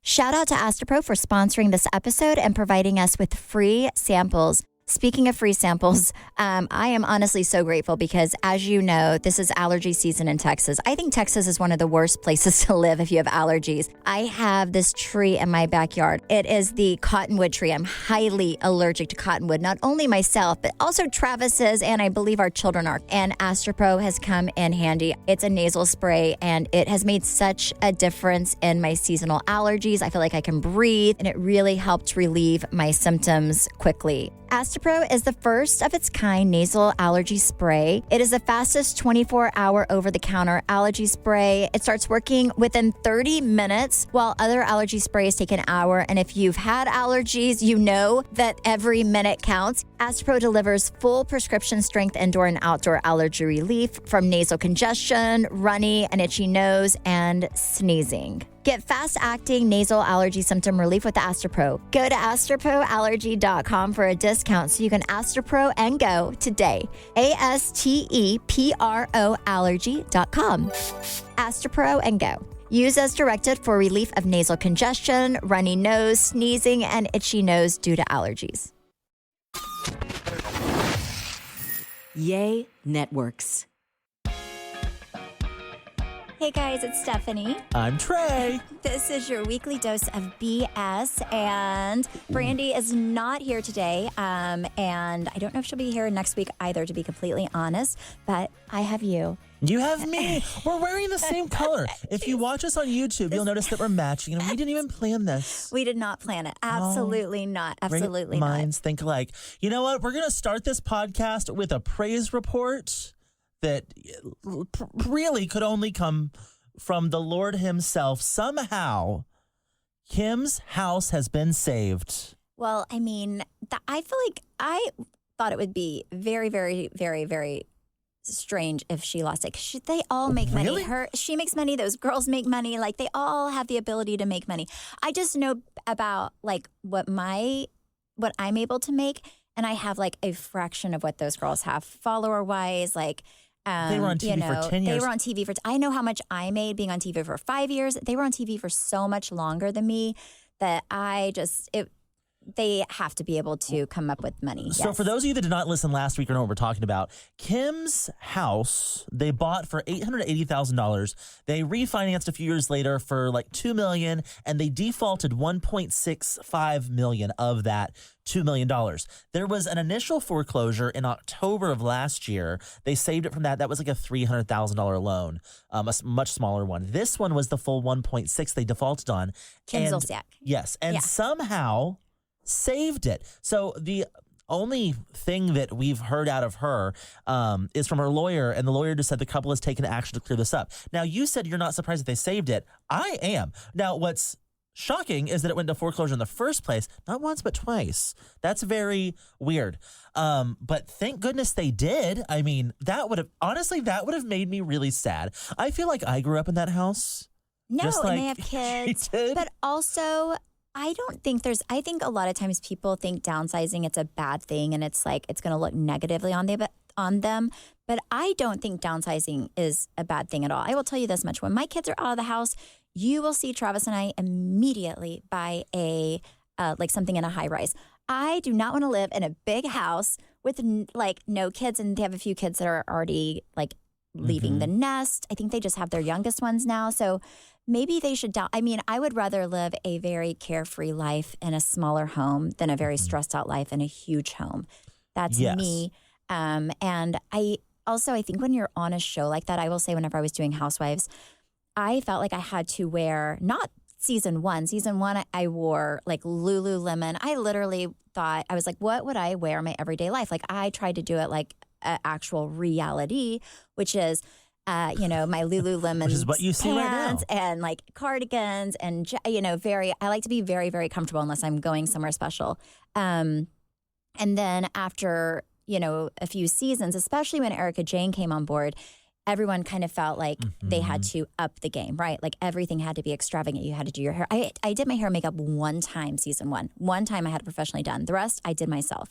Shout out to Astropro for sponsoring this episode and providing us with free samples. Speaking of free samples, I am honestly so grateful because, as you know, this is allergy season in Texas. I think Texas is one of the worst places to live if you have allergies. I have this tree in my backyard. It is the cottonwood tree. I'm highly allergic to cottonwood, not only myself, but also Travis is, and I believe our children are. And Astropro has come in handy. It's a nasal spray, and it has made such a difference in my seasonal allergies. I feel like I can breathe, and it really helped relieve my symptoms quickly. Astropro is the first of its kind nasal allergy spray. It is the fastest 24-hour over-the-counter allergy spray. It starts working within 30 minutes, while other allergy sprays take an hour. And if you've had allergies, you know that every minute counts. Astropro delivers full prescription strength indoor and outdoor allergy relief from nasal congestion, runny and itchy nose, and sneezing. Get fast-acting nasal allergy symptom relief with Astropro. Go to astroproallergy.com for a discount so you can Astropro and go today. ASTEPRO allergy.com. Astropro and go. Use as directed for relief of nasal congestion, runny nose, sneezing, and itchy nose due to allergies. Yay Networks. Hey guys, it's Stephanie. I'm Trey. This is your weekly dose of BS, and Brandi is not here today, and I don't know if she'll be here next week either, to be completely honest, but I have you. You have me. We're wearing the same color. If you watch us on YouTube, you'll notice that we're matching, and we didn't even plan this. We did not plan it. Absolutely not. Absolutely not. Minds think alike. You know what? We're going to start this podcast with a praise report that really could only come from the Lord himself. Somehow, Kim's house has been saved. Well, I mean, I feel like I thought it would be very, very, very, very strange if she lost it. They all make money. She makes money. Those girls make money. Like, they all have the ability to make money. I just know about like what I'm able to make, and I have like a fraction of what those girls have follower wise. Like, they were on TV for 10 years. They were on TV I know how much I made being on TV for 5 years. They were on TV for so much longer than me that they have to be able to come up with money. So for those of you that did not listen last week or know what we're talking about, Kim's house, they bought for $880,000. They refinanced a few years later for like $2 million, and they defaulted $1.65 million of that $2 million. There was an initial foreclosure in October of last year. They saved it from that. That was like a $300,000 loan, a much smaller one. This one was the full 1.6 they defaulted on. Kim Zolciak. Yes. And somehow saved it. So the only thing that we've heard out of her is from her lawyer, and the lawyer just said the couple has taken action to clear this up. Now, you said you're not surprised that they saved it. I am. Now, what's shocking is that it went to foreclosure in the first place, not once but twice. That's very weird. But thank goodness they did. I mean, that would have made me really sad. I feel like I grew up in that house. No, just and like they have kids. did. But also, I think a lot of times people think downsizing, it's a bad thing, and it's like it's going to look negatively on them. But I don't think downsizing is a bad thing at all. I will tell you this much. When my kids are out of the house, you will see Travis and I immediately buy something in a high rise. I do not want to live in a big house with like no kids, and they have a few kids that are already like leaving the nest. I think they just have their youngest ones now. So maybe they should I would rather live a very carefree life in a smaller home than a very stressed out life in a huge home. That's me. And I think when you're on a show like that, I will say whenever I was doing Housewives, I felt like I had to wear, not season one. Season one, I wore like Lululemon. I literally thought, I was like, what would I wear in my everyday life? Like I tried to do it like actual reality, which is my Lululemon which is what you see right now. And like cardigans and, I like to be very, very comfortable unless I'm going somewhere special. And then after, a few seasons, especially when Erica Jane came on board, everyone kind of felt like they had to up the game, right? Like everything had to be extravagant. You had to do your hair. I did my hair and makeup one time, season one. One time I had it professionally done. The rest I did myself.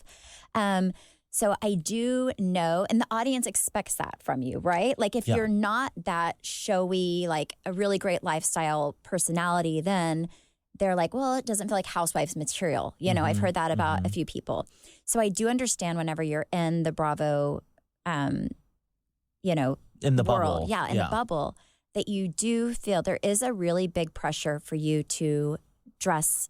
So I do know, and the audience expects that from you, right? Like if you're not that showy, like a really great lifestyle personality, then they're like, well, it doesn't feel like housewives material. You know, I've heard that about a few people. So I do understand whenever you're in the Bravo, you know, In the world, bubble. yeah, in the bubble, that you do feel there is a really big pressure for you to dress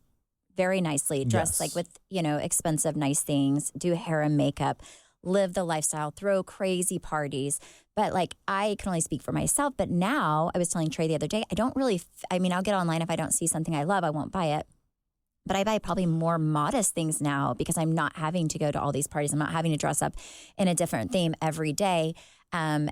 very nicely, dress like with, you know, expensive, nice things, do hair and makeup, live the lifestyle, throw crazy parties. But like, I can only speak for myself. But now, I was telling Trey the other day, I don't really, I mean, I'll get online if I don't see something I love, I won't buy it. But I buy probably more modest things now because I'm not having to go to all these parties. I'm not having to dress up in a different theme every day. And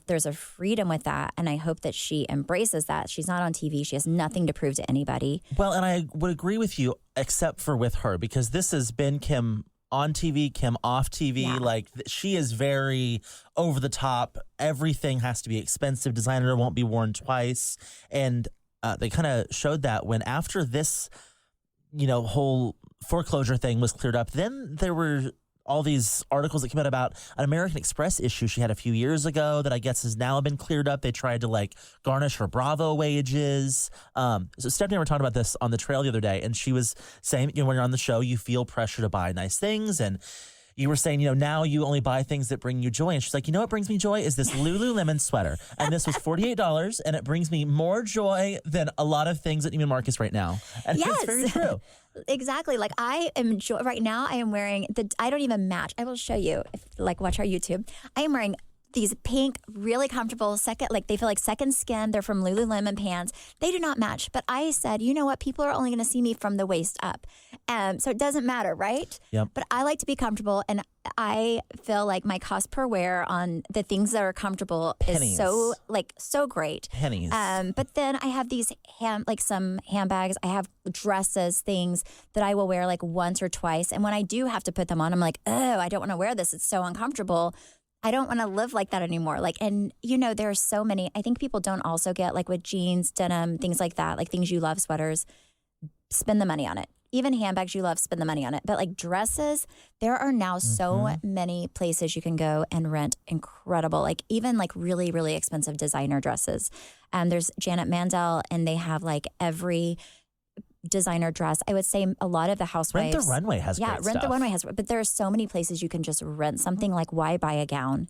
there's a freedom with that. And I hope that she embraces that. She's not on TV. She has nothing to prove to anybody. Well, and I would agree with you, except for with her, because this has been Kim on TV, Kim off TV. Yeah. Like, she is very over the top. Everything has to be expensive. Designer won't be worn twice. And they kind of showed that when after this, you know, whole foreclosure thing was cleared up, then there were all these articles that came out about an American Express issue she had a few years ago that I guess has now been cleared up. They tried to like garnish her Bravo wages. So Stephanie and I were talking about this on the trail the other day, and she was saying, you know, when you're on the show, you feel pressure to buy nice things, and you were saying, you know, now you only buy things that bring you joy. And she's like, you know what brings me joy is this Lululemon sweater. And this was $48, and it brings me more joy than a lot of things at Neiman Marcus right now. And it's very true. Exactly. Like, I am right now, I am wearing I don't even match. I will show you if like watch our YouTube. I am wearing these pink, really comfortable they feel like second skin. They're from Lululemon pants. They do not match. But I said, you know what? People are only going to see me from the waist up. So it doesn't matter, right? Yep. But I like to be comfortable, and I feel like my cost per wear on the things that are comfortable Pennies. is so great. Pennies. But then I have these some handbags. I have dresses, things that I will wear like once or twice. And when I do have to put them on, I'm like, oh, I don't want to wear this. It's so uncomfortable. I don't want to live like that anymore. Like, and you know, there are so many, I think people don't also get like with jeans, denim, things like that, like things you love, sweaters, spend the money on it. Even handbags you love, spend the money on it. But like dresses, there are now so many places you can go and rent incredible, like even like really, really expensive designer dresses. There's Janet Mandel, and they have like every designer dress. I would say a lot of the housewives. Rent the Runway has great Rent stuff. the Runway has, but there are so many places you can just rent something. Like, why buy a gown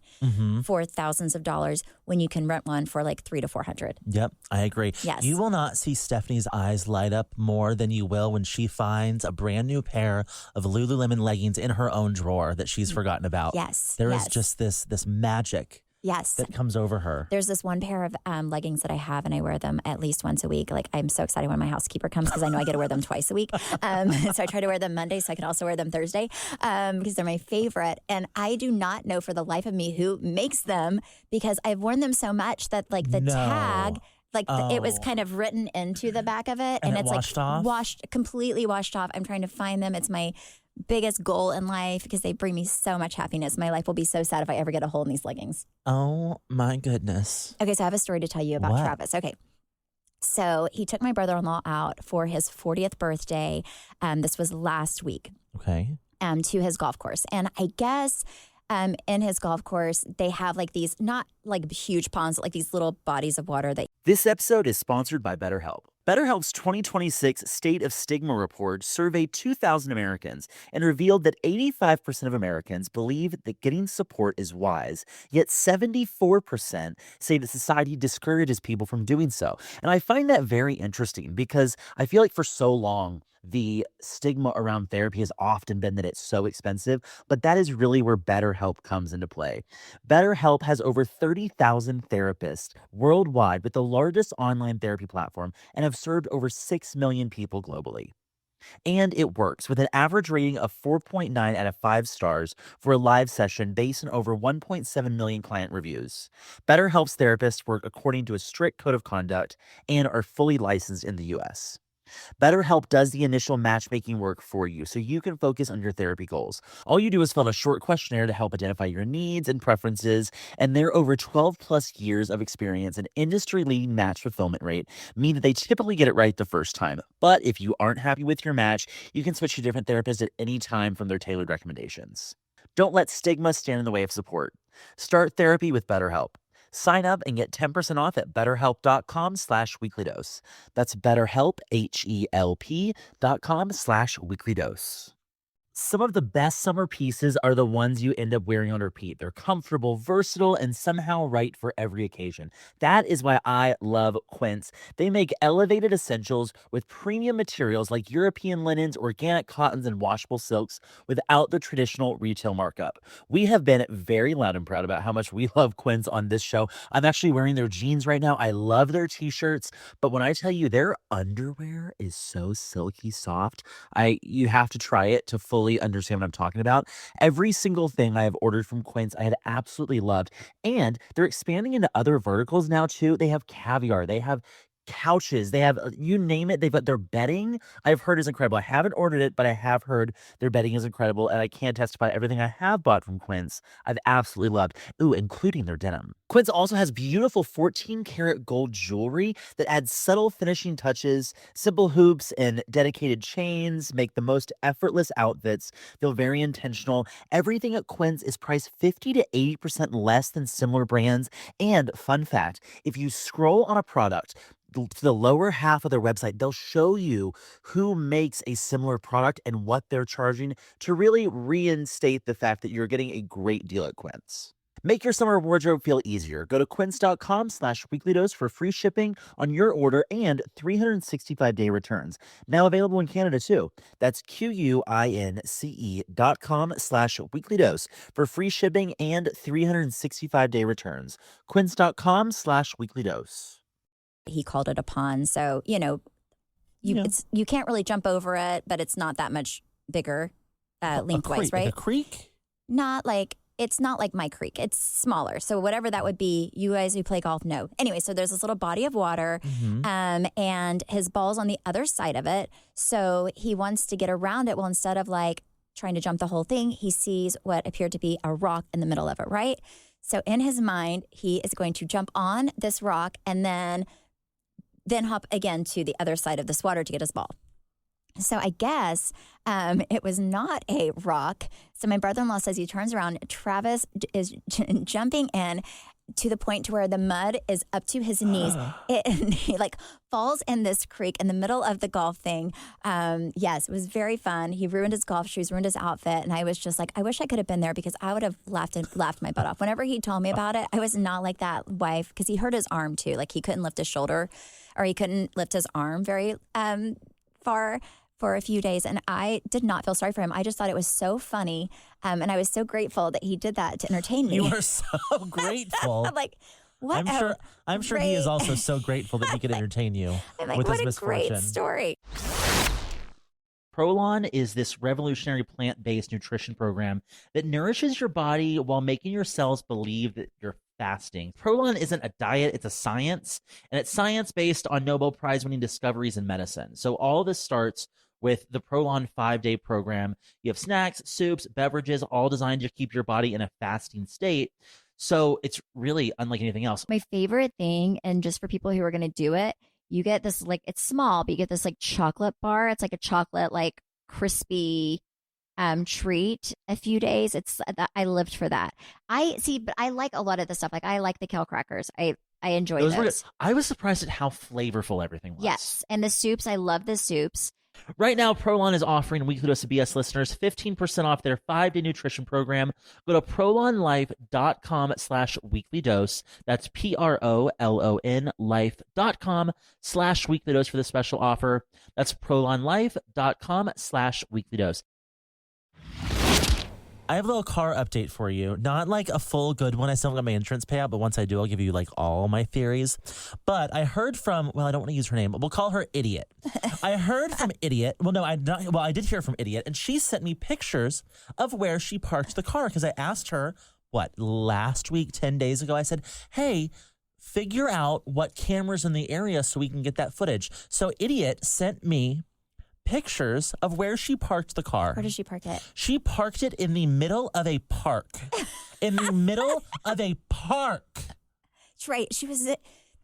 for thousands of dollars when you can rent one for like $300 to $400? Yep, I agree. Yes. You will not see Stephanie's eyes light up more than you will when she finds a brand new pair of Lululemon leggings in her own drawer that she's forgotten about. Yes. There is just this magic Yes. that comes over her. There's this one pair of leggings that I have, and I wear them at least once a week. Like, I'm so excited when my housekeeper comes because I know I get to wear them twice a week. So I try to wear them Monday so I can also wear them Thursday because they're my favorite. And I do not know for the life of me who makes them because I've worn them so much that like the tag, it was kind of written into the back of it. And it's washed like off? completely washed off. I'm trying to find them. It's my biggest goal in life because they bring me so much happiness. My life will be so sad if I ever get a hole in these leggings. Oh my goodness. Okay, so I have a story to tell you about What? Travis. Okay. So he took my brother-in-law out for his 40th birthday. This was last week. Okay. To his golf course. And I guess in his golf course, they have like these, not like huge ponds, but like these little bodies of water that. This episode is sponsored by BetterHelp. BetterHelp's 2026 State of Stigma report surveyed 2,000 Americans and revealed that 85% of Americans believe that getting support is wise, yet 74% say that society discourages people from doing so. And I find that very interesting because I feel like for so long, the stigma around therapy has often been that it's so expensive, but that is really where BetterHelp comes into play. BetterHelp has over 30,000 therapists worldwide with the largest online therapy platform and have served over 6 million people globally. And it works with an average rating of 4.9 out of 5 stars for a live session based on over 1.7 million client reviews. BetterHelp's therapists work according to a strict code of conduct and are fully licensed in the US. BetterHelp does the initial matchmaking work for you so you can focus on your therapy goals. All you do is fill out a short questionnaire to help identify your needs and preferences, and their over 12 plus years of experience and industry-leading match fulfillment rate mean that they typically get it right the first time. But if you aren't happy with your match, you can switch to different therapists at any time from their tailored recommendations. Don't let stigma stand in the way of support. Start therapy with BetterHelp. Sign up and get 10% off at betterhelp.com/weeklydose. That's BetterHelp, HELP.com/weeklydose. Some of the best summer pieces are the ones you end up wearing on repeat. They're comfortable, versatile, and somehow right for every occasion. That is why I love Quince. They make elevated essentials with premium materials like European linens, organic cottons, and washable silks without the traditional retail markup. We have been very loud and proud about how much we love Quince on this show. I'm actually wearing their jeans right now. I love their t-shirts, but when I tell you their underwear is so silky soft, you have to try it to fully understand what I'm talking about. Every single thing I have ordered from Quince, I had absolutely loved. And they're expanding into other verticals now too. They have caviar, they have couches, they have you name it. They've got their bedding. I've heard is incredible. I haven't ordered it, but I have heard their bedding is incredible, and I can testify everything I have bought from Quince I've absolutely loved. Ooh, including their denim. Quince also has beautiful 14-karat gold jewelry that adds subtle finishing touches. Simple hoops and dedicated chains make the most effortless outfits feel very intentional. Everything at Quince is priced 50 to 80% less than similar brands. And fun fact, if you scroll on a product to the lower half of their website, they'll show you who makes a similar product and what they're charging to really reinstate the fact that you're getting a great deal at Quince. Make your summer wardrobe feel easier. Go to quince.com/weeklydose for free shipping on your order and 365-day returns. Now available in Canada too. That's QUINCE.com/weeklydose for free shipping and 365-day returns. Quince.com/weeklydose. He called it a pond. So, you can't really jump over it, but it's not that much bigger lengthwise, right? Like a creek? It's not like my creek. It's smaller. So whatever that would be, you guys who play golf know. Anyway, so there's this little body of water, and his ball's on the other side of it. So he wants to get around it. Well, instead of trying to jump the whole thing, he sees what appeared to be a rock in the middle of it, right? So in his mind, he is going to jump on this rock and then hop again to the other side of this water to get his ball. So I guess it was not a rock. So my brother-in-law says he turns around. Travis is jumping in to the point to where the mud is up to his knees. And he falls in this creek in the middle of the golf thing. Yes, it was very fun. He ruined his golf shoes, ruined his outfit. And I was just I wish I could have been there because I would have laughed my butt off. Whenever he told me about it, I was not like that wife because he hurt his arm too. He couldn't lift his shoulder or he couldn't lift his arm very far for a few days, and I did not feel sorry for him. I just thought it was so funny, and I was so grateful that he did that to entertain me. You were so grateful. I'm what? I'm sure he is also so grateful that he could entertain you with his misfortune. Great story. Prolon is this revolutionary plant-based nutrition program that nourishes your body while making your cells believe that you're fasting. Prolon isn't a diet, it's a science, and it's science based on Nobel Prize-winning discoveries in medicine. So all this starts with the Prolon 5-day program. You have snacks, soups, beverages, all designed to keep your body in a fasting state. So it's really unlike anything else. My favorite thing, and just for people who are going to do it, you get this it's small, but you get this chocolate bar. It's like a chocolate crispy treat a few days. I lived for that. But I like a lot of the stuff. I like the kale crackers. I enjoy those. I was surprised at how flavorful everything was. Yes, and the soups. I love the soups. Right now, Prolon is offering Weekly Dose of BS listeners 15% off their 5-day nutrition program. Go to prolonlife.com/weeklydose. That's PROLON life.com/weeklydose for the special offer. That's prolonlife.com/weeklydose. I have a little car update for you. Not a full good one. I still haven't got my insurance payout, but once I do, I'll give you all my theories. But I heard from, I don't want to use her name, but we'll call her Idiot. I heard from Idiot. Well, no, I did hear from Idiot, and she sent me pictures of where she parked the car because I asked her, last week, 10 days ago, I said, hey, figure out what cameras in the area so we can get that footage. So Idiot sent me pictures of where she parked the car. Where did she park it? She parked it in the middle of a park. In the middle of a park. That's right. She was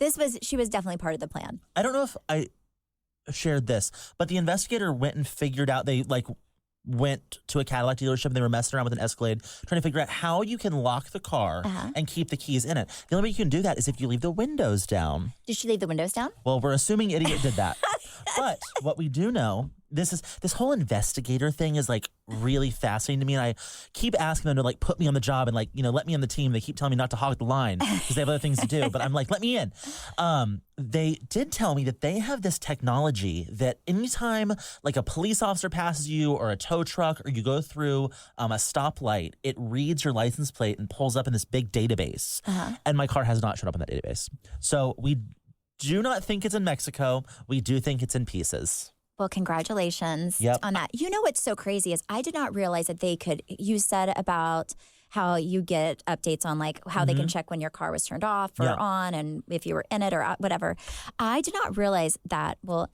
definitely part of the plan. I don't know if I shared this, but the investigator went and figured out went to a Cadillac dealership and they were messing around with an Escalade trying to figure out how you can lock the car and keep the keys in it. The only way you can do that is if you leave the windows down. Did she leave the windows down? Well, we're assuming idiot did that. But what we do know, this whole investigator thing is like really fascinating to me. And I keep asking them to like put me on the job and like, let me on the team. They keep telling me not to hog the line because they have other things to do. But I'm like, let me in. They did tell me that they have this technology that anytime like a police officer passes you or a tow truck or you go through a stoplight, it reads your license plate and pulls up in this big database. And my car has not shown up in that database. So we do not think it's in Mexico. We do think it's in pieces. Well, congratulations on that. You know what's so crazy is I did not realize that they could, you said about how you get updates on like how they can check when your car was turned off or on and if you were in it or whatever. I did not realize that, well,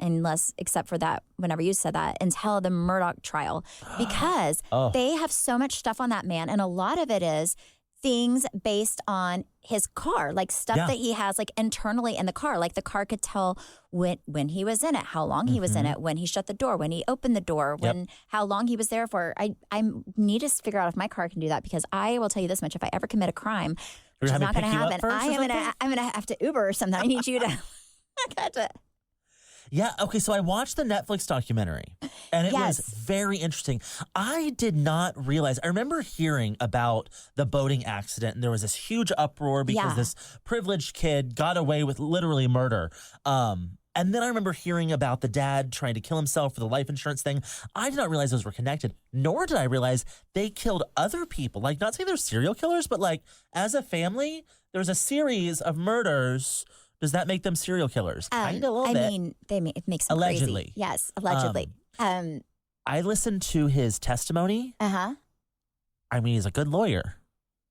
except for that, whenever you said that, until the Murdaugh trial, because they have so much stuff on that man. And a lot of it is things based on his car, like stuff that he has like internally in the car. Like the car could tell when he was in it, how long he was in it, when he shut the door, when he opened the door, how long he was there for. I need to figure out if my car can do that, because I will tell you this much: if I ever commit a crime, which is not going to happen, I'm gonna have to Uber or something. I need you to. I got to. Yeah, okay, so I watched the Netflix documentary, and it was very interesting. I did not realize, I remember hearing about the boating accident, and there was this huge uproar because this privileged kid got away with literally murder. And then I remember hearing about the dad trying to kill himself for the life insurance thing. I did not realize those were connected, nor did I realize they killed other people. Like, not saying they're serial killers, but like, as a family, there was a series of murders. Does that make them serial killers? Kind of a little bit. I mean, it makes them allegedly. Crazy. Yes, allegedly. I listened to his testimony. I mean, he's a good lawyer.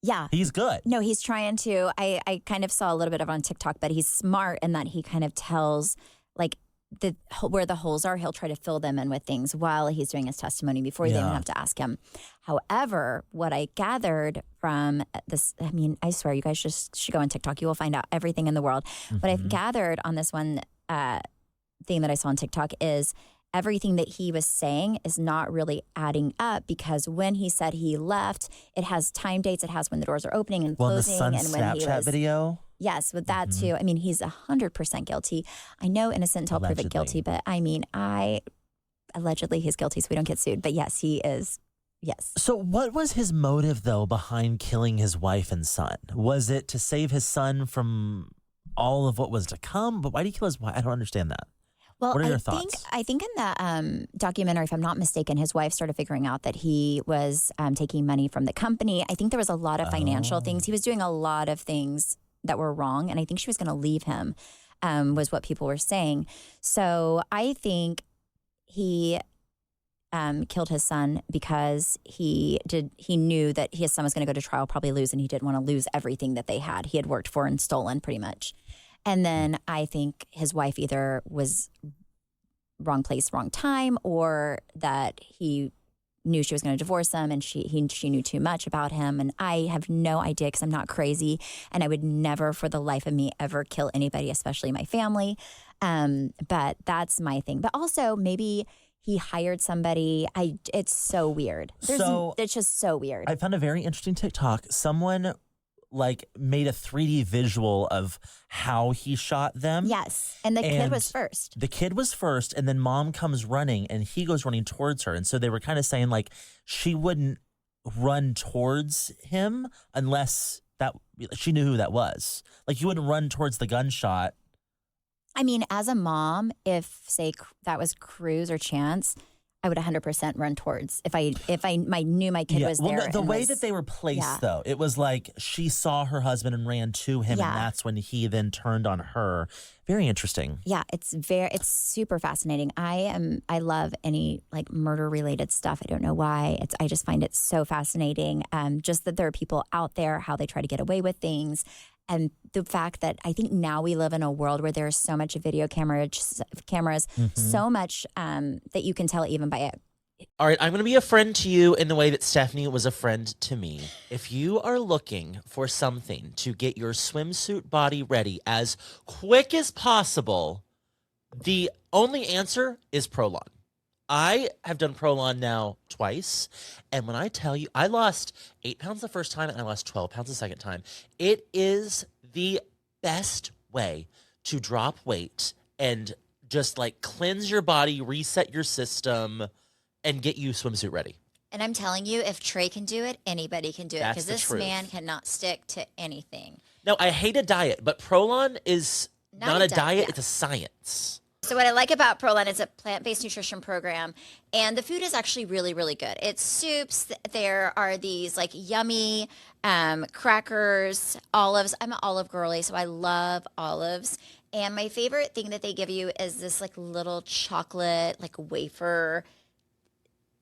Yeah. He's good. No, he's trying to. I kind of saw a little bit of it on TikTok, but he's smart in that he kind of tells like where the holes are. He'll try to fill them in with things while he's doing his testimony before you even have to ask him. However, what I gathered from this, I mean, I swear you guys just should go on TikTok. You will find out everything in the world. What I've gathered on this one thing that I saw on TikTok is everything that he was saying is not really adding up, because when he said he left, it has time dates. It has when the doors are opening and closing. Well, the and son's when Snapchat he was, video. Yes, with that too. I mean, he's 100% guilty. I know innocent until proven guilty, but I mean, allegedly he's guilty, so we don't get sued. But yes, he is. Yes. So what was his motive, though, behind killing his wife and son? Was it to save his son from all of what was to come? But why did he kill his wife? I don't understand that. Well, what are your thoughts? I think in the documentary, if I'm not mistaken, his wife started figuring out that he was taking money from the company. I think there was a lot of financial things. He was doing a lot of things that were wrong, and I think she was going to leave him, was what people were saying. So I think he killed his son because he knew that his son was going to go to trial, probably lose, and he didn't want to lose everything that they had. He had worked for and stolen pretty much. And then I think his wife either was wrong place, wrong time, or that he knew she was going to divorce him and she knew too much about him. And I have no idea, because I'm not crazy, and I would never for the life of me ever kill anybody, especially my family. But that's my thing. But also maybe he hired somebody. It's so weird. It's just so weird. I found a very interesting TikTok. Someone like made a 3D visual of how he shot them. Yes. And the kid was first. The kid was first, and then mom comes running and he goes running towards her. And so they were kind of saying like she wouldn't run towards him unless that she knew who that was. Like you wouldn't run towards the gunshot. I mean, as a mom, if say that was Cruz or Chance, I would 100% run towards if I knew my kid was there. Well, the way that they were placed, though, it was like she saw her husband and ran to him, and that's when he then turned on her. Very interesting. Yeah, it's super fascinating. I love any like murder related stuff. I don't know why. I just find it so fascinating. Just that there are people out there, how they try to get away with things. And the fact that I think now we live in a world where there's so much video cameras, so much that you can tell even by it. All right, I'm going to be a friend to you in the way that Stephanie was a friend to me. If you are looking for something to get your swimsuit body ready as quick as possible, the only answer is Prolon. I have done Prolon now twice. And when I tell you, I lost 8 pounds the first time and I lost 12 pounds the second time. It is the best way to drop weight and just like cleanse your body, reset your system, and get you swimsuit ready. And I'm telling you, if Trey can do it, anybody can do it. That's Because the this truth. man cannot stick to anything. No, I hate a diet, but Prolon is not a diet, yeah. it's a science. So what I like about Prolon is a plant-based nutrition program, and the food is actually really, really good. It's soups. There are these like yummy crackers, olives. I'm an olive girly, so I love olives. And my favorite thing that they give you is this like little chocolate like wafer.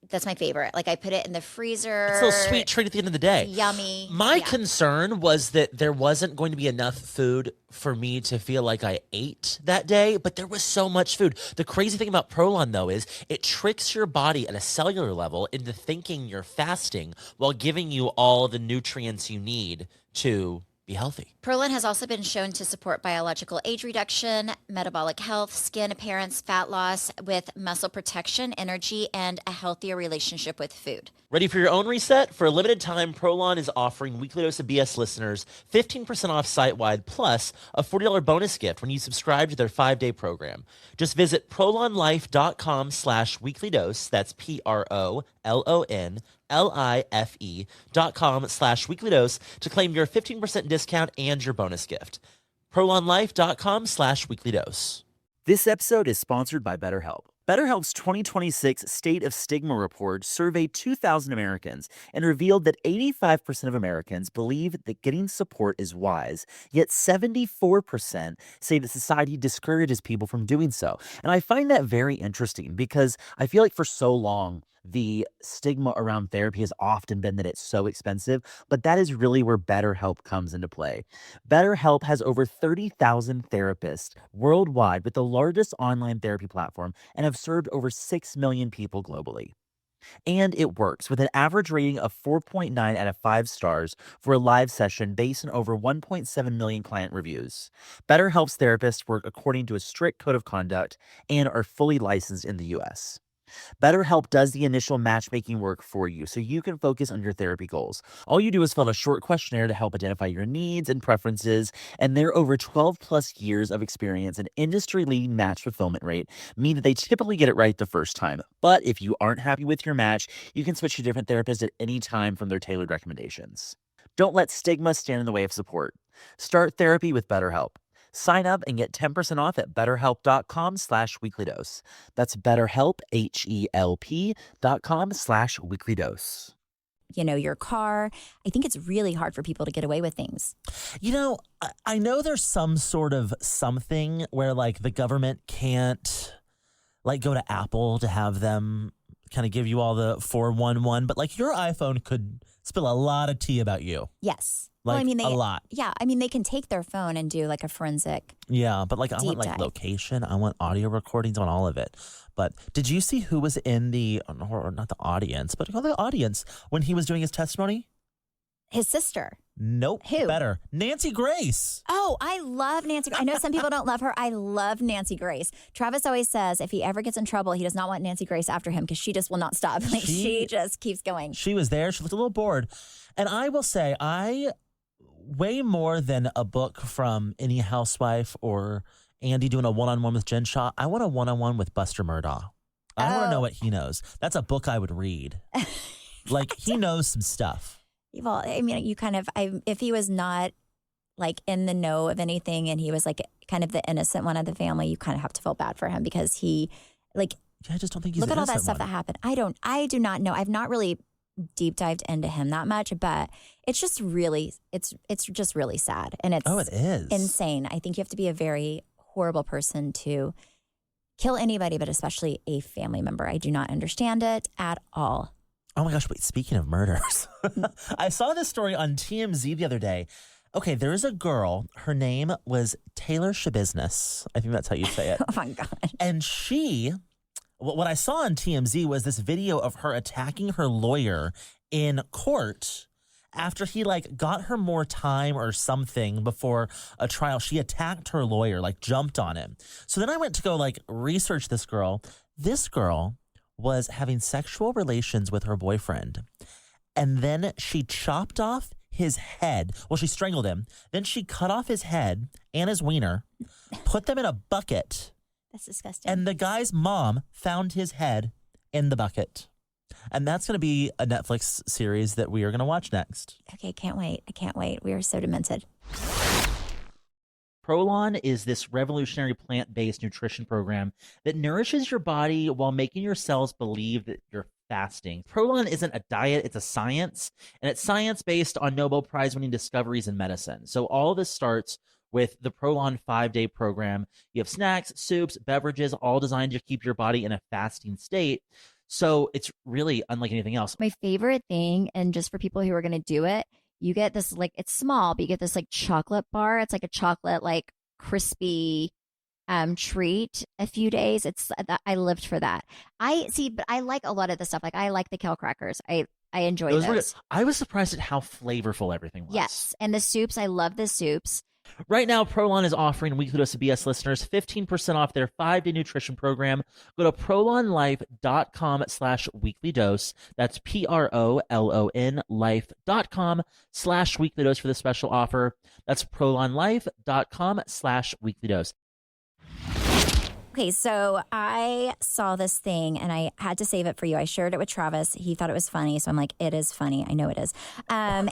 That's my favorite. Like I put it in the freezer. It's a little sweet treat at the end of the day. Yummy. My Yeah. concern was that there wasn't going to be enough food for me to feel like I ate that day, but there was so much food. The crazy thing about Prolon, though, is it tricks your body at a cellular level into thinking you're fasting while giving you all the nutrients you need to be healthy. Prolon has also been shown to support biological age reduction, metabolic health, skin appearance, fat loss, with muscle protection, energy, and a healthier relationship with food. Ready for your own reset? For a limited time, Prolon is offering Weekly Dose of BS listeners 15% off site-wide plus a $40 bonus gift when you subscribe to their 5-day program. Just visit prolonlife.com/weeklydose. That's PROLONLIFE.com/weeklydose to claim your 15% discount and your bonus gift. prolonlife.com/weeklydose. This episode is sponsored by BetterHelp. BetterHelp's 2026 State of Stigma report surveyed 2,000 Americans and revealed that 85% of Americans believe that getting support is wise, yet 74% say that society discourages people from doing so. And I find that very interesting because I feel like for so long, the stigma around therapy has often been that it's so expensive, but that is really where BetterHelp comes into play. BetterHelp has over 30,000 therapists worldwide with the largest online therapy platform and have served over 6 million people globally. And it works with an average rating of 4.9 out of 5 stars for a live session based on over 1.7 million client reviews. BetterHelp's therapists work according to a strict code of conduct and are fully licensed in the US. BetterHelp does the initial matchmaking work for you so you can focus on your therapy goals. All you do is fill out a short questionnaire to help identify your needs and preferences, and their over 12 plus years of experience and industry-leading match fulfillment rate mean that they typically get it right the first time. But if you aren't happy with your match, you can switch to different therapists at any time from their tailored recommendations. Don't let stigma stand in the way of support. Start therapy with BetterHelp. Sign up and get 10% off at betterhelp.com/weeklydose. That's BetterHelp, HELP.com/weeklydose. You know, your car. I think it's really hard for people to get away with things. You know, I know there's some sort of something where like the government can't like go to Apple to have them kind of give you all the 411, but like your iPhone could spill a lot of tea about you. Yes. Like well, a lot. Yeah. I mean, they can take their phone and do like a forensic. Yeah, but like I want Deep like dive. location, I want audio recordings on all of it. But did you see who was in the, or not the audience, but the audience when he was doing his testimony? His sister. Nope. Who? Better. Nancy Grace. Oh, I love Nancy. I know some people don't love her. I love Nancy Grace. Travis always says if he ever gets in trouble, he does not want Nancy Grace after him because she just will not stop. Like she just keeps going. She was there. She looked a little bored. And I will say, way more than a book from any housewife or Andy doing a one-on-one with Jen Shaw, I want a one-on-one with Buster Murdaugh. I want to know what he knows. That's a book I would read. Like, he knows some stuff. Well, I mean, you kind of, if he was not like in the know of anything and he was like kind of the innocent one of the family, you kind of have to feel bad for him because he, like, Yeah, I just don't think he's look the at all that innocent stuff one. that happened. I do not know. I've not really deep dived into him that much, but it's just really, it's just really sad. And it's Oh, it is. insane. I think you have to be a very horrible person to kill anybody, but especially a family member. I do not understand it at all. Oh my gosh, wait, speaking of murders, I saw this story on TMZ the other day. Okay, there is a girl, her name was Taylor Shabiznes. I think that's how you say it. Oh my God. And what I saw on TMZ was this video of her attacking her lawyer in court after he like got her more time or something before a trial. She attacked her lawyer, like jumped on him. So then I went to go like research this girl. This girl was having sexual relations with her boyfriend. And then she chopped off his head. Well, she strangled him. Then she cut off his head and his wiener, put them in a bucket. That's disgusting. And the guy's mom found his head in the bucket. And that's going to be a Netflix series that we are going to watch next. Okay, can't wait. I can't wait. We are so demented. Prolon is this revolutionary plant-based nutrition program that nourishes your body while making your cells believe that you're fasting. Prolon isn't a diet, it's a science, and it's science based on Nobel Prize-winning discoveries in medicine. So all of this starts with the Prolon 5-day program. You have snacks, soups, beverages, all designed to keep your body in a fasting state. So it's really unlike anything else. My favorite thing, and just for people who are going to do it, you get this, like, it's small, but you get this like chocolate bar. It's like a chocolate, like, crispy treat a few days. I lived for that. But I like a lot of the stuff. Like, I like the kale crackers. I enjoy those. I was surprised at how flavorful everything was. Yes. And the soups, I love the soups. Right now, Prolon is offering Weekly Dose of BS listeners 15% off their 5-day nutrition program. Go to prolonlife.com/weekly dose. That's PROLON life.com/weekly dose for the special offer. That's prolonlife.com/weekly dose. Okay, so I saw this thing and I had to save it for you. I shared it with Travis. He thought it was funny, so I'm like, it is funny. I know it is. And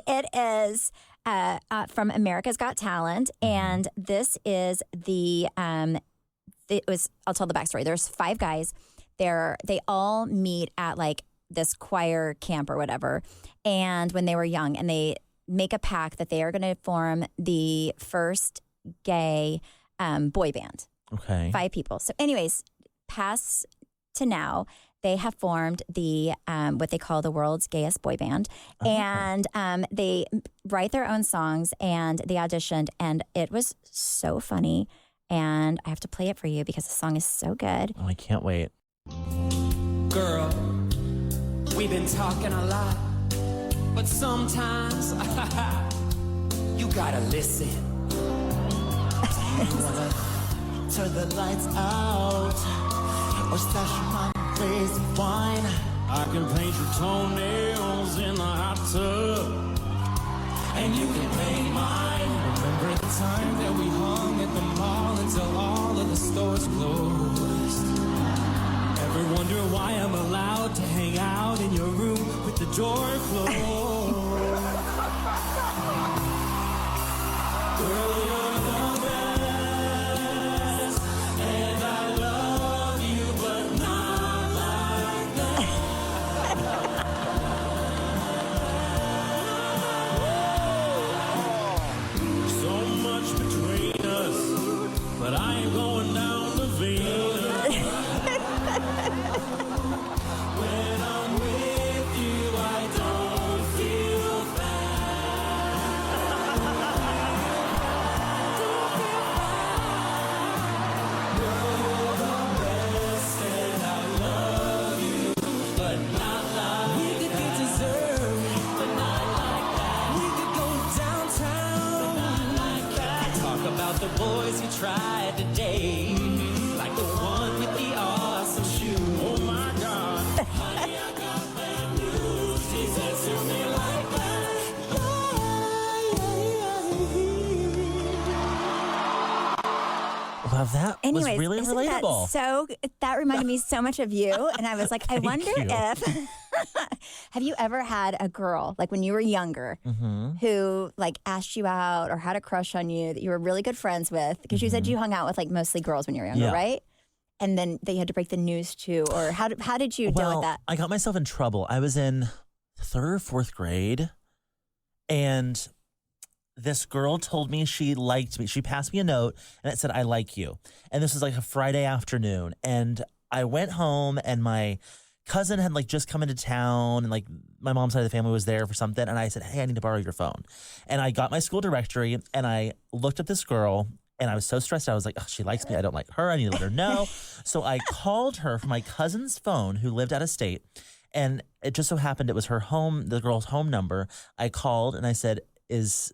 it is from America's Got Talent, and this is I'll tell the backstory. There's 5 guys. They all meet at like this choir camp or whatever, and when they were young, and they make a pact that they are going to form the first gay boy band. Okay. 5 people. So anyways, past to now, they have formed the what they call the world's gayest boy band. And they write their own songs, and they auditioned, and it was so funny. And I have to play it for you because the song is so good. Oh, I can't wait. Girl, we've been talking a lot, but sometimes you gotta listen. You wanna turn the lights out or stash my place of wine? I can paint your toenails in the hot tub, and you can paint mine. Remember the time that we hung at the mall until all of the stores closed? Ever wonder why I'm allowed to hang out in your room with the door closed? Girl, you're the best, and I love you, but not like that. So much between us, but I ain't going down the Venus. When I'm with you, I don't feel the boys you tried to date, like the one with the awesome shoe. Oh my God. Honey, I got bad news. She said to me like that. Wow, that Anyways, was really isn't relatable. That reminded me so much of you. And I was like, I wonder you. if, have you ever had a girl, like when you were younger, who like asked you out or had a crush on you that you were really good friends with? Because you said you hung out with like mostly girls when you were younger, Yeah. right? And then they had to break the news to, or how did you deal with that? I got myself in trouble. I was in 3rd or 4th grade, and this girl told me she liked me. She passed me a note, and it said, "I like you." And this was like a Friday afternoon. And I went home, and my cousin had like just come into town, and like my mom's side of the family was there for something. And I said, "Hey, I need to borrow your phone." And I got my school directory, and I looked up this girl, and I was so stressed out. I was like, oh, she likes me. I don't like her. I need to let her know. So I called her from my cousin's phone who lived out of state. And it just so happened it was her home, the girl's home number. I called and I said, "Is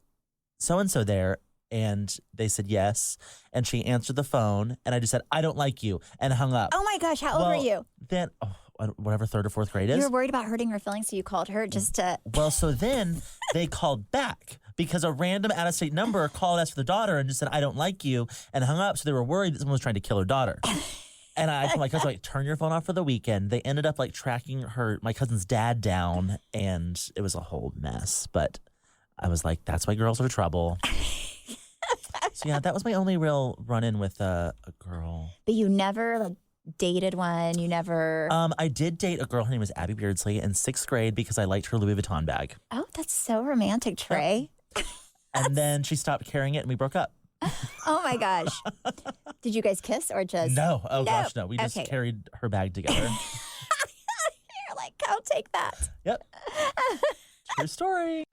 so-and-so there?" And they said yes. And she answered the phone. And I just said, I don't like you, and hung up. Oh my gosh, how old were you? Then, whatever, 3rd or 4th grade is. You were worried about hurting her feelings, so you called her just to. Well, so then they called back because a random out-of-state number called us for the daughter and just said, I don't like you, and hung up. So they were worried that someone was trying to kill her daughter. And I told my cousin, like, turn your phone off for the weekend. They ended up, like, tracking my cousin's dad down, and it was a whole mess. But I was like, that's why girls are trouble. So, yeah, that was my only real run-in with a girl. But you never, like, dated one? You never... I did date a girl. Her name was Abby Beardsley in 6th grade because I liked her Louis Vuitton bag. Oh, that's so romantic, Trey. And then she stopped carrying it, and we broke up. Oh, my gosh. Did you guys kiss or just... No. Oh, gosh, no. We just carried her bag together. You're like, I'll take that. Yep. True story.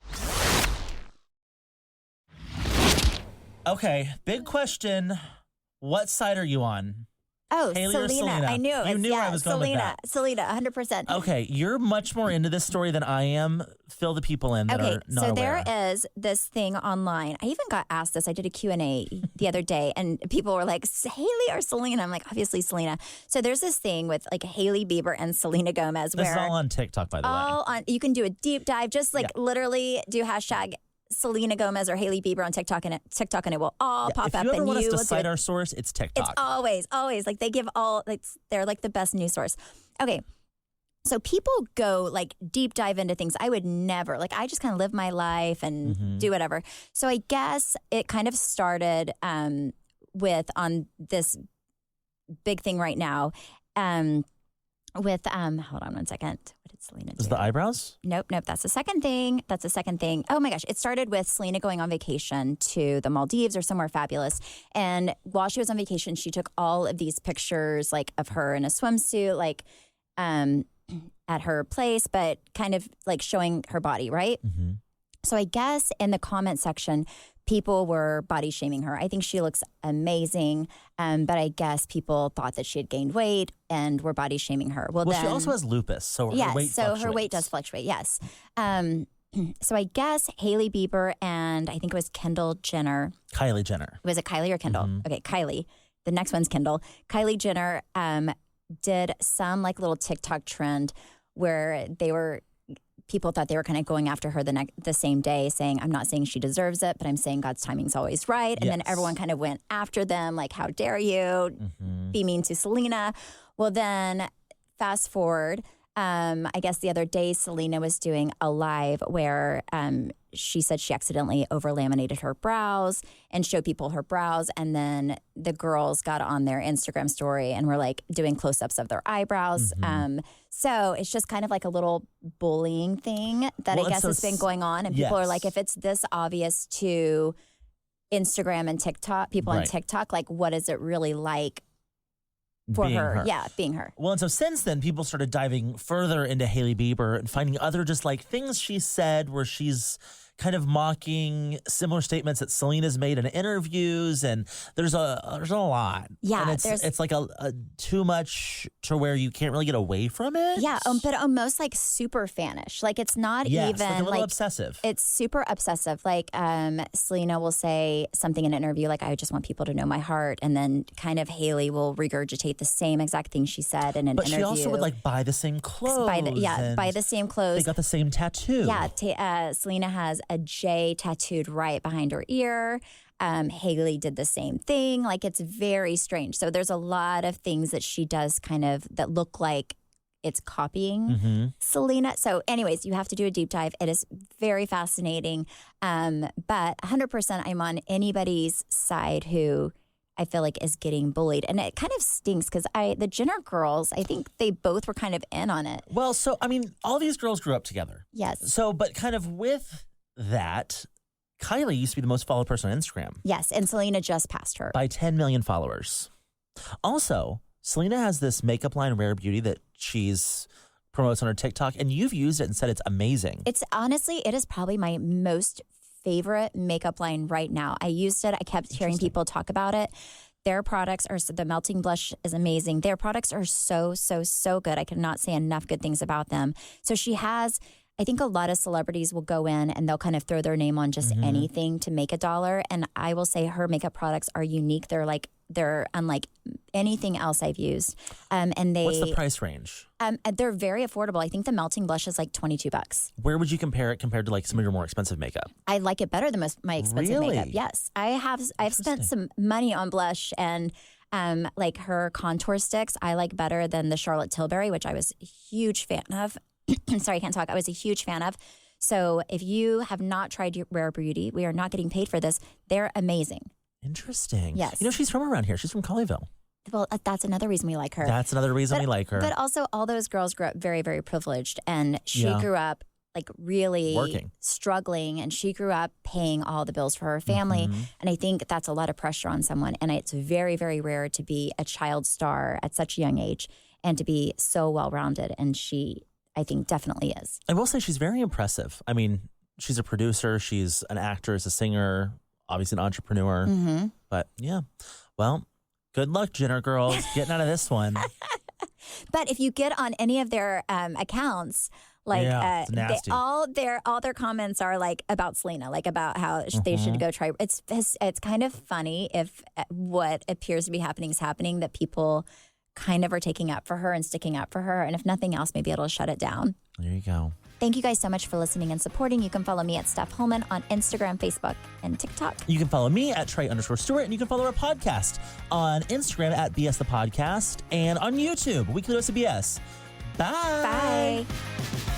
Okay, big question. What side are you on? Oh, Hailey or Selena? I knew. You knew where I was going with that. Selena, 100%. Okay, you're much more into this story than I am. Fill the people in that are not aware. There is this thing online. I even got asked this. I did a Q&A the other day, and people were like, Hailey or Selena? I'm like, obviously Selena. So there's this thing with like Hailey Bieber and Selena Gomez. This is all on TikTok, by the way. You can do a deep dive. Just like literally do hashtag Selena Gomez or Hailey Bieber on TikTok, and it will all pop up. If you ever want us to will cite our source, it's TikTok. It's always like they give they're like the best news source. Okay. So people go like deep dive into things I would never, like I just kind of live my life and do whatever. So I guess it kind of started with on this big thing right now with hold on one second. What did Selena do? Is the eyebrows? Nope. That's the second thing. Oh my gosh. It started with Selena going on vacation to the Maldives or somewhere fabulous. And while she was on vacation, she took all of these pictures like of her in a swimsuit, like at her place, but kind of like showing her body, right? Mm-hmm. So I guess in the comment section, people were body shaming her. I think she looks amazing, but I guess people thought that she had gained weight and were body shaming her. Well, she also has lupus, so her weight fluctuates. Her weight does fluctuate, yes. So I guess Hailey Bieber and I think it was Kylie Jenner. Was it Kylie or Kendall? Mm-hmm. Okay, Kylie. The next one's Kendall. Kylie Jenner did some like little TikTok trend where people thought they were kind of going after her the same day, saying, I'm not saying she deserves it, but I'm saying God's timing's always right. And then everyone kind of went after them, like, how dare you be mean to Selena? Well, then fast forward, I guess the other day, Selena was doing a live where she said she accidentally over-laminated her brows and showed people her brows. And then the girls got on their Instagram story and were like doing close-ups of their eyebrows. So it's just kind of like a little bullying thing that I guess has been going on. And people are like, if it's this obvious to Instagram and TikTok, people on TikTok, like what is it really like for her? Yeah, being her. Well, and so since then, people started diving further into Hailey Bieber and finding other just like things she said where she's kind of mocking similar statements that Selena's made in interviews, and there's a lot. Yeah, and it's like a too much to where you can't really get away from it. Yeah, but almost like super fanish. Like it's not even like a little obsessive. It's super obsessive. Like Selena will say something in an interview like, I just want people to know my heart, and then kind of Hailey will regurgitate the same exact thing she said in an interview. But she also would like buy the same clothes. Buy the same clothes. They got the same tattoo. Yeah, Selena has a J tattooed right behind her ear. Hailey did the same thing. Like it's very strange. So there's a lot of things that she does kind of that look like it's copying Selena. So anyways, you have to do a deep dive. It is very fascinating. But 100% I'm on anybody's side who I feel like is getting bullied. And it kind of stinks because the Jenner girls, I think they both were kind of in on it. Well, so, I mean, all these girls grew up together. Yes. So, but kind of with that, Kylie used to be the most followed person on Instagram. Yes, and Selena just passed her. By 10 million followers. Also, Selena has this makeup line, Rare Beauty, that she's promotes on her TikTok, and you've used it and said it's amazing. It's honestly, it is probably my most favorite makeup line right now. I used it. I kept hearing people talk about it. Their products are, the melting blush is amazing. Their products are so, so, so good. I cannot say enough good things about them. So she has I think a lot of celebrities will go in and they'll kind of throw their name on just anything to make $1. And I will say her makeup products are unique. They're unlike anything else I've used. And What's the price range? They're very affordable. I think the melting blush is like $22. Where would you compare it compared to like some of your more expensive makeup? I like it better than my expensive Really? makeup. Yes, I've spent some money on blush and like her contour sticks. I like better than the Charlotte Tilbury, which I was a huge fan of. Sorry, I can't talk. I was a huge fan of. So if you have not tried Rare Beauty, we are not getting paid for this. They're amazing. Interesting. Yes. You know, she's from around here. She's from Colleyville. Well, that's another reason we like her. That's another reason we like her. But also, all those girls grew up very, very privileged. And she Yeah. grew up like really Working. struggling. And she grew up paying all the bills for her family. And I think that's a lot of pressure on someone. And it's very, very rare to be a child star at such a young age and to be so well-rounded. And she, I think, definitely is. I will say she's very impressive. I mean, she's a producer. She's an actress, a singer, obviously an entrepreneur. But yeah, well, good luck, Jenner girls, getting out of this one. But if you get on any of their accounts, like Yeah, it's nasty. all their comments are like about Selena, like about how they should go try. It's kind of funny if what appears to be happening is happening, that people kind of are taking up for her and sticking up for her, and if nothing else, maybe it'll shut it down. There you go. Thank you guys so much for listening and supporting. You can follow me at Steph Hollman on Instagram, Facebook, and TikTok. You can follow me at Trey_Stewart, and you can follow our podcast on Instagram at BS the Podcast and on YouTube, Weekly Dose of BS. Bye. Bye.